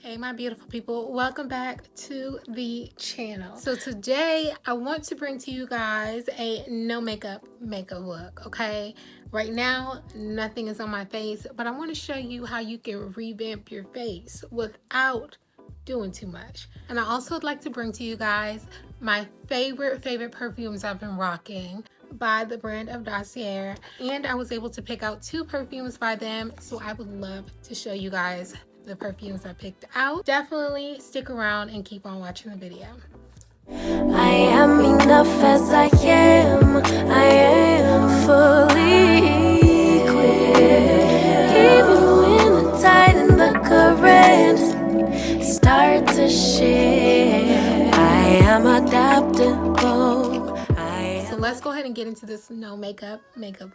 Hey my beautiful people, welcome back to the channel. So today I want to bring to you guys a no makeup look, okay? Right now nothing is on my face, but I want to show you how you can revamp your face without doing too much. And I also would like to bring to you guys my favorite perfumes I've been rocking by the brand of DOSSIER, and I was able to pick out 2 perfumes by them, so I would love to show you guys the perfumes I picked out. Definitely stick around and keep on watching the video. I am enough as I am fully equipped. Even when the tide and the current start to shift, I am adaptable. So let's go ahead and get into this no makeup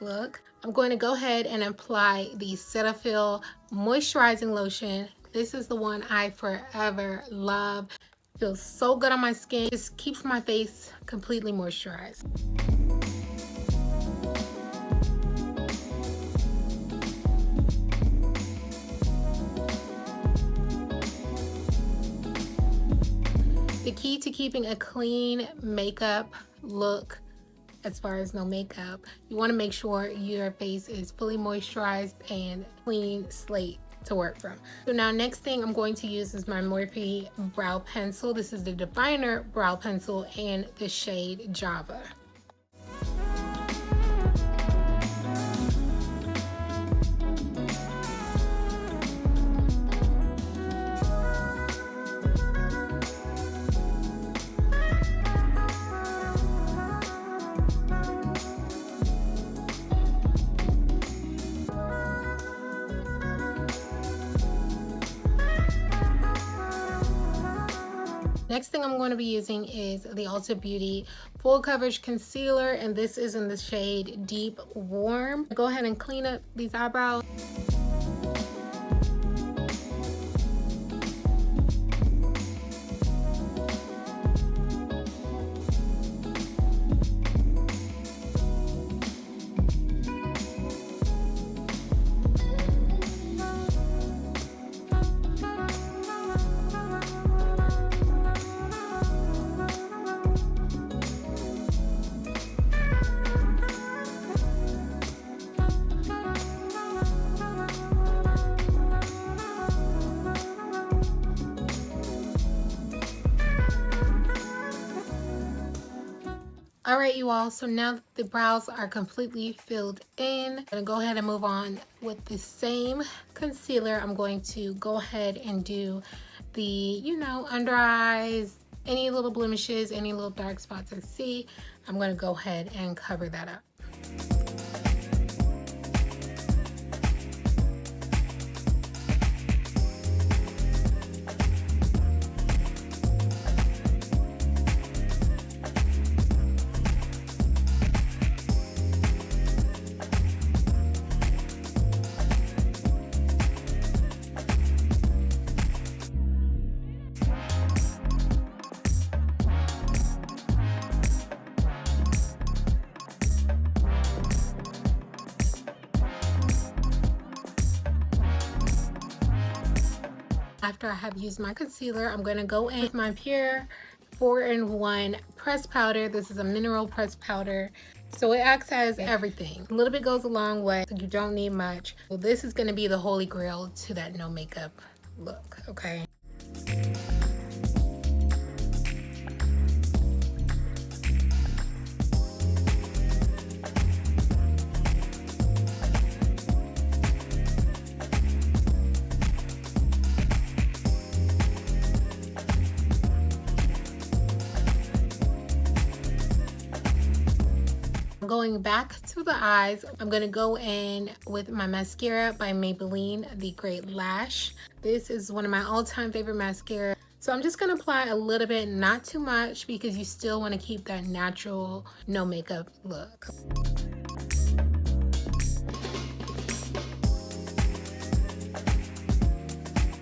look. I'm going to go ahead and apply the Cetaphil moisturizing lotion. This is the one I forever love. Feels so good on my skin. Just keeps my face completely moisturized. The key to keeping a clean makeup look, as far as no makeup, you want to make sure your face is fully moisturized and clean slate to work from. So now next thing I'm going to use is my Morphe brow pencil. This is the Definer brow pencil in the shade Java. Next thing I'm going to be using is the Ulta Beauty Full Coverage Concealer, and this is in the shade Deep Warm. Go ahead and clean up these eyebrows. All right, you all, so now that the brows are completely filled in, I'm gonna go ahead and move on with the same concealer. I'm going to go ahead and do the, you know, under eyes, any little blemishes, any little dark spots I see. I'm gonna go ahead and cover that up. After I have used my concealer, I'm going to go in with my Pure 4-in-1 pressed powder. This is a mineral pressed powder, so it acts as everything. A little bit goes a long way, so you don't need much. Well, this is going to be the holy grail to that no makeup look, okay? Going back to the eyes, I'm going to go in with my mascara by Maybelline, the Great Lash. This is one of my all-time favorite mascara. So I'm just going to apply a little bit, not too much, because you still want to keep that natural, no makeup look.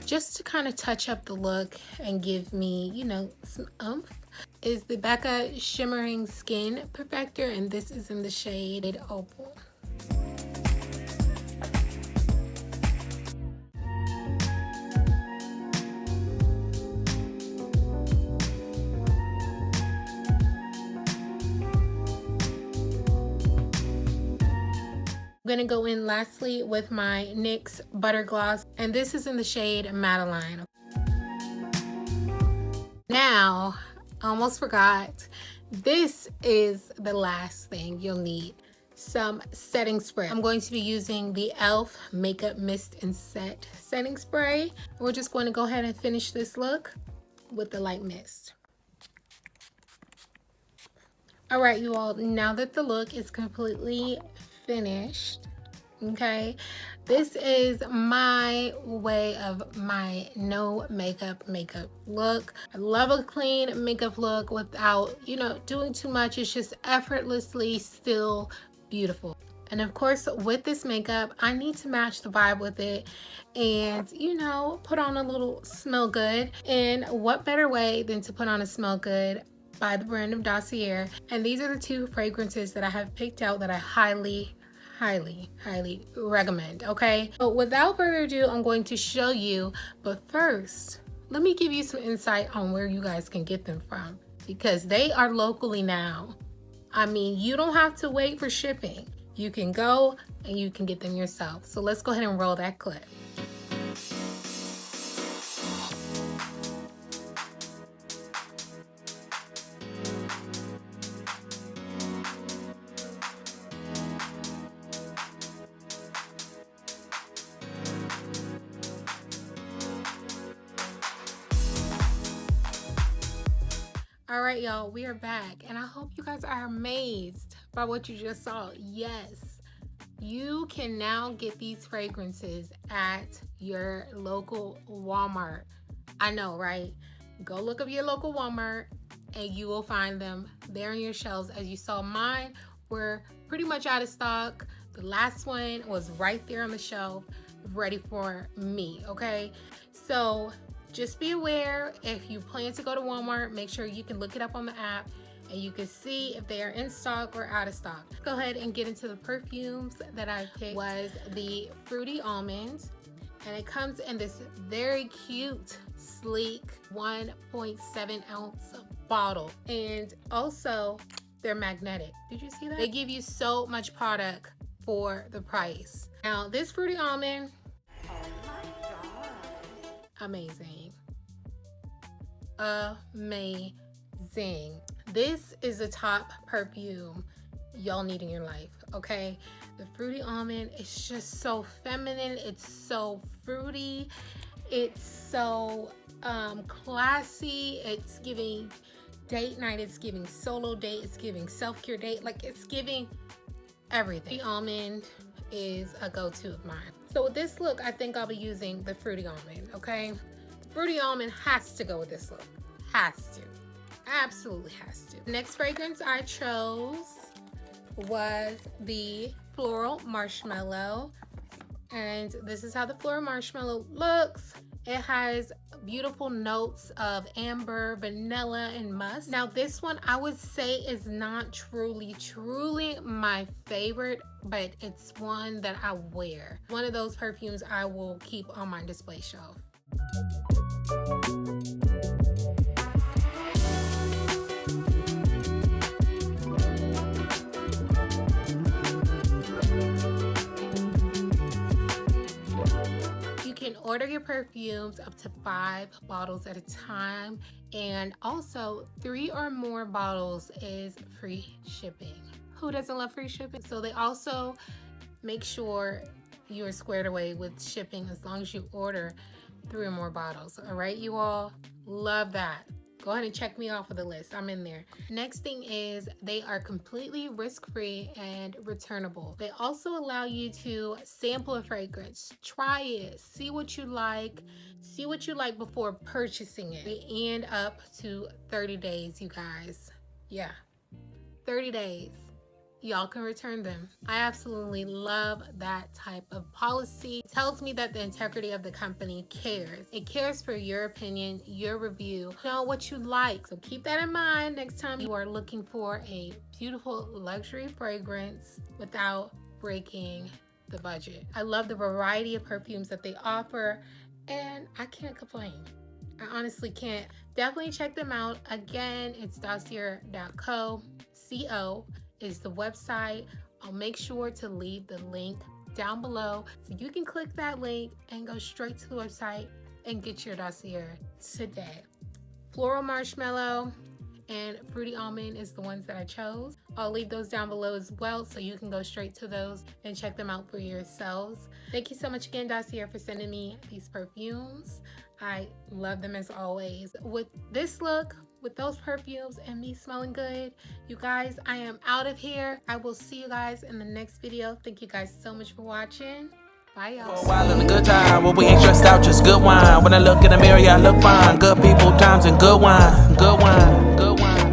Just to kind of touch up the look and give me, you know, some oomph, is the Becca Shimmering Skin Perfector, and this is in the shade Opal. I'm gonna go in lastly with my NYX Butter Gloss, and this is in the shade Madeline. Now, I almost forgot, this is the last thing you'll need. Some setting spray. I'm going to be using the e.l.f. Makeup Mist and Set setting spray. We're just going to go ahead and finish this look with the light mist. All right, you all, now that the look is completely finished, okay, this is my way of my no makeup look. I love a clean makeup look without, you know, doing too much. It's just effortlessly still beautiful. And of course, with this makeup, I need to match the vibe with it and, you know, put on a little smell good. And what better way than to put on a smell good by the brand of DOSSIER. And these are the two fragrances that I have picked out that I highly recommend. Okay, but without further ado, I'm going to show you, but first let me give you some insight on where you guys can get them from, because they are locally now. I mean, you don't have to wait for shipping. You can go and you can get them yourself. So let's go ahead and roll that clip. All right, y'all, we are back, and I hope you guys are amazed by what you just saw. Yes, you can now get these fragrances at your local Walmart. I know, right? Go look up your local Walmart and you will find them there on your shelves. As you saw, mine were pretty much out of stock. The last one was right there on the shelf, ready for me, okay? So just be aware, if you plan to go to Walmart, make sure you can look it up on the app and you can see if they are in stock or out of stock. Go ahead and get into the perfumes that I picked. Was the Fruity Almond, and it comes in this very cute, sleek 1.7 ounce bottle. And also, they're magnetic. Did you see that? They give you so much product for the price. Now, this Fruity Almond, amazing. Amazing. This is the top perfume y'all need in your life, okay? The Fruity Almond is just so feminine. It's so fruity. It's so classy. It's giving date night. It's giving solo date. It's giving self-care date. Like, it's giving everything. The almond is a go-to of mine. So with this look, I think I'll be using the Fruity Almond, okay? Fruity Almond has to go with this look. Has to. Absolutely has to. Next fragrance I chose was the Floral Marshmallow. And this is how the Floral Marshmallow looks. It has beautiful notes of amber, vanilla, and musk. Now this one I would say is not truly my favorite, but it's one that I wear. One of those perfumes I will keep on my display shelf. You can order your perfumes up to 5 bottles at a time, and also 3 or more bottles is free shipping. Who doesn't love free shipping? So they also make sure you are squared away with shipping as long as you order 3 or more bottles. All right, you all, love that. Go ahead and check me off of the list. I'm in there. Next thing is they are completely risk-free and returnable. They also allow you to sample a fragrance, try it, see what you like before purchasing it. They end up to 30 days, you guys. Yeah, 30 days. Y'all can return them. I absolutely love that type of policy. It tells me that the integrity of the company cares. It cares for your opinion, your review, know what you like. So keep that in mind next time you are looking for a beautiful luxury fragrance without breaking the budget. I love the variety of perfumes that they offer, and I can't complain. I honestly can't. Definitely check them out. Again, it's dossier.co. is the website. I'll make sure to leave the link down below so you can click that link and go straight to the website and get your dossier today. Floral Marshmallow and Fruity Almond is the ones that I chose. I'll leave those down below as well so you can go straight to those and check them out for yourselves. Thank you so much again, Dossier, for sending me these perfumes. I love them as always. With this look, with those perfumes and me smelling good, you guys, I am out of here. I will see you guys in the next video. Thank you guys so much for watching. Bye, y'all. For a while in a good time, well, we ain't stressed out, just good wine. When I look in the mirror, yeah, I look fine. Good people, times, and good wine. Good wine, good wine.